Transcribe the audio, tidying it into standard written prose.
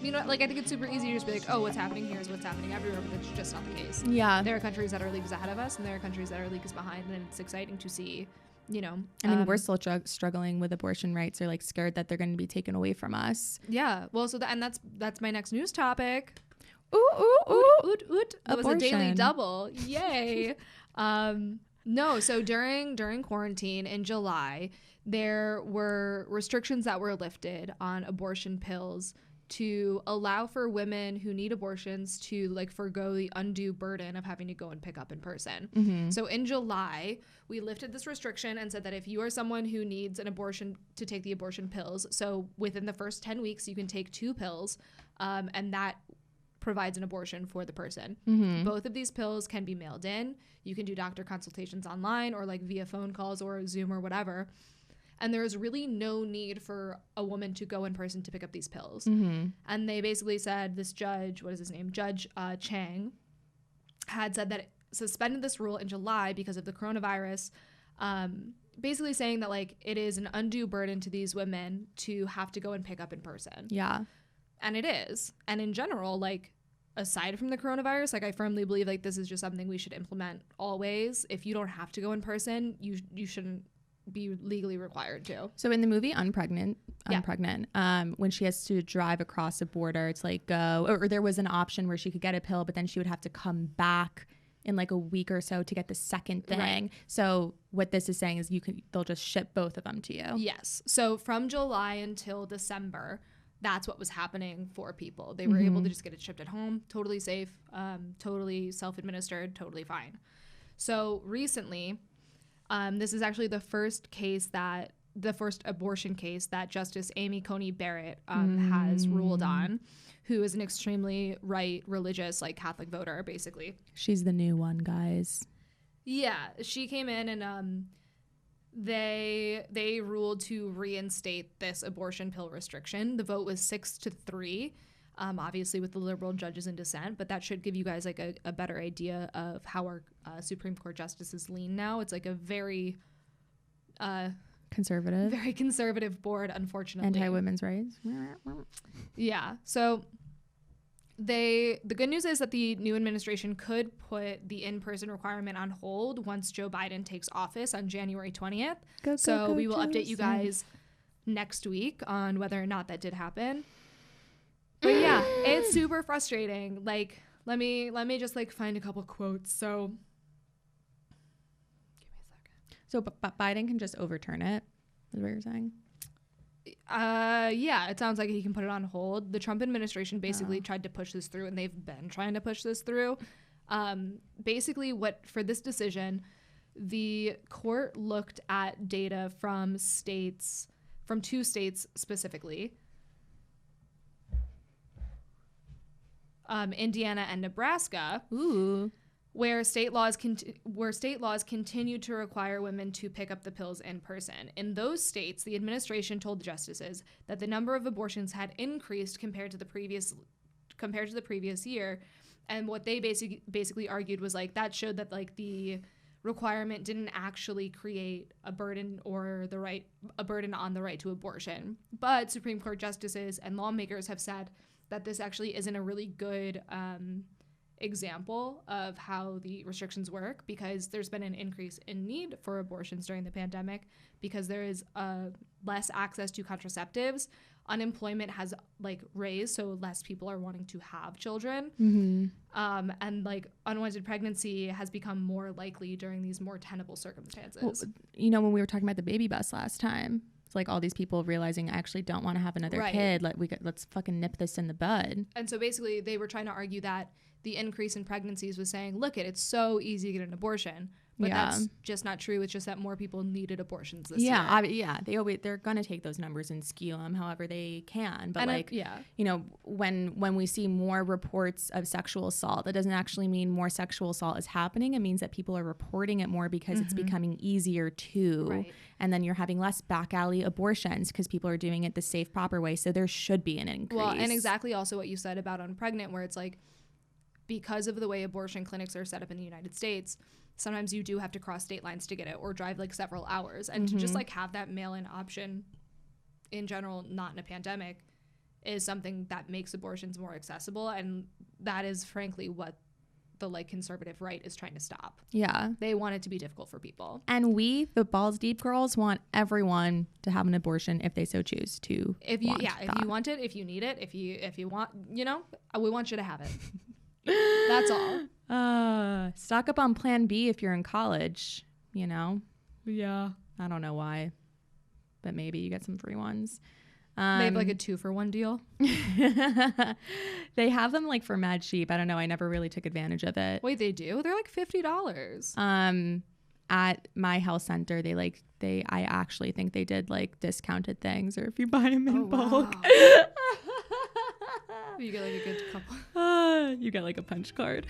you know, like, I think it's super easy to just be like, oh, what's happening here is what's happening everywhere, but that's just not the case. Yeah. There are countries that are leagues ahead of us, and there are countries that are leagues behind, and it's exciting to see, you know. I mean, we're still struggling with abortion rights, or like scared that they're going to be taken away from us. Yeah. Well, so that's my next news topic. Oot. That was a daily double. Yay. No, so during quarantine in July, there were restrictions that were lifted on abortion pills to allow for women who need abortions to like forgo the undue burden of having to go and pick up in person. Mm-hmm. So in July, we lifted this restriction and said that if you are someone who needs an abortion to take the abortion pills, so within the first 10 weeks, you can take 2 pills, and that provides an abortion for the person. Mm-hmm. Both of these pills can be mailed in. You can do doctor consultations online or like via phone calls or Zoom or whatever. And there is really no need for a woman to go in person to pick up these pills. Mm-hmm. And they basically said, this judge, what is his name? Judge Chang had said that it suspended this rule in July because of the coronavirus, basically saying that like it is an undue burden to these women to have to go and pick up in person. Yeah. And it is. And in general, like, aside from the coronavirus, like, I firmly believe like this is just something we should implement always. If you don't have to go in person, you shouldn't be legally required to. So in the movie Unpregnant, when she has to drive across a border, it's like go, or there was an option where she could get a pill, but then she would have to come back in like a week or so to get the second thing. Right. So what this is saying is they'll just ship both of them to you. Yes. So from July until December, that's what was happening for people. They were able to just get it shipped at home, totally safe, totally self-administered, totally fine. So recently, this is actually the first abortion case that Justice Amy Coney Barrett has ruled on, who is an extremely right, religious, like Catholic voter, basically. She's the new one, guys. Yeah, she came in and they ruled to reinstate this abortion pill restriction. The vote was 6-3, obviously with the liberal judges in dissent, but that should give you guys like a better idea of how our Supreme Court justices lean now. It's like a very conservative board, unfortunately. Anti-women's rights. Yeah. So the good news is that the new administration could put the in-person requirement on hold once Joe Biden takes office on January 20th. So we will update you guys next week on whether or not that did happen. But yeah, it's super frustrating. Like, let me just like find a couple quotes. So give me a second. So but Biden can just overturn it, is what you're saying? Yeah, it sounds like he can put it on hold. The Trump administration basically tried to push this through, and they've been trying to push this through. Basically, for this decision, the court looked at data from 2 states specifically, Indiana and Nebraska. Ooh. Where state laws continue to require women to pick up the pills in person. In those states, the administration told the justices that the number of abortions had increased compared to the previous year, and what they basically argued was like that showed that like the requirement didn't actually create a burden on the right to abortion. But Supreme Court justices and lawmakers have said that this actually isn't a really good example of how the restrictions work, because there's been an increase in need for abortions during the pandemic because there is less access to contraceptives. Unemployment has like raised, so less people are wanting to have children. Mm-hmm. And like unwanted pregnancy has become more likely during these more tenable circumstances. Well, you know, when we were talking about the baby bus last time, it's like all these people realizing I actually don't want to have another kid. Let's fucking nip this in the bud. And so basically they were trying to argue that the increase in pregnancies was saying, look, it's so easy to get an abortion. But that's just not true. It's just that more people needed abortions this year. They're gonna take those numbers and skew them however they can. But you know, when we see more reports of sexual assault, that doesn't actually mean more sexual assault is happening. It means that people are reporting it more because it's becoming easier to. Right. And then you're having less back alley abortions because people are doing it the safe, proper way. So there should be an increase. Well, and exactly also what you said about Unpregnant, where it's like, because of the way abortion clinics are set up in the United States, sometimes you do have to cross state lines to get it or drive like several hours. And to just like have that mail-in option in general, not in a pandemic, is something that makes abortions more accessible, and that is frankly what the like conservative right is trying to stop. Yeah. They want it to be difficult for people. And we, the balls deep girls, want everyone to have an abortion if they so choose to. If you want it, if you need it, if you want, you know, we want you to have it. That's all. Stock up on Plan B if you're in college, you know. Yeah. I don't know why, but maybe you get some free ones. They have like a 2-for-1 deal. They have them like for mad cheap. I don't know. I never really took advantage of it. Wait, they do? They're like $50. At my health center, I actually think they did like discounted things, or if you buy them in bulk. Wow. You get like a good couple. You get like a punch card.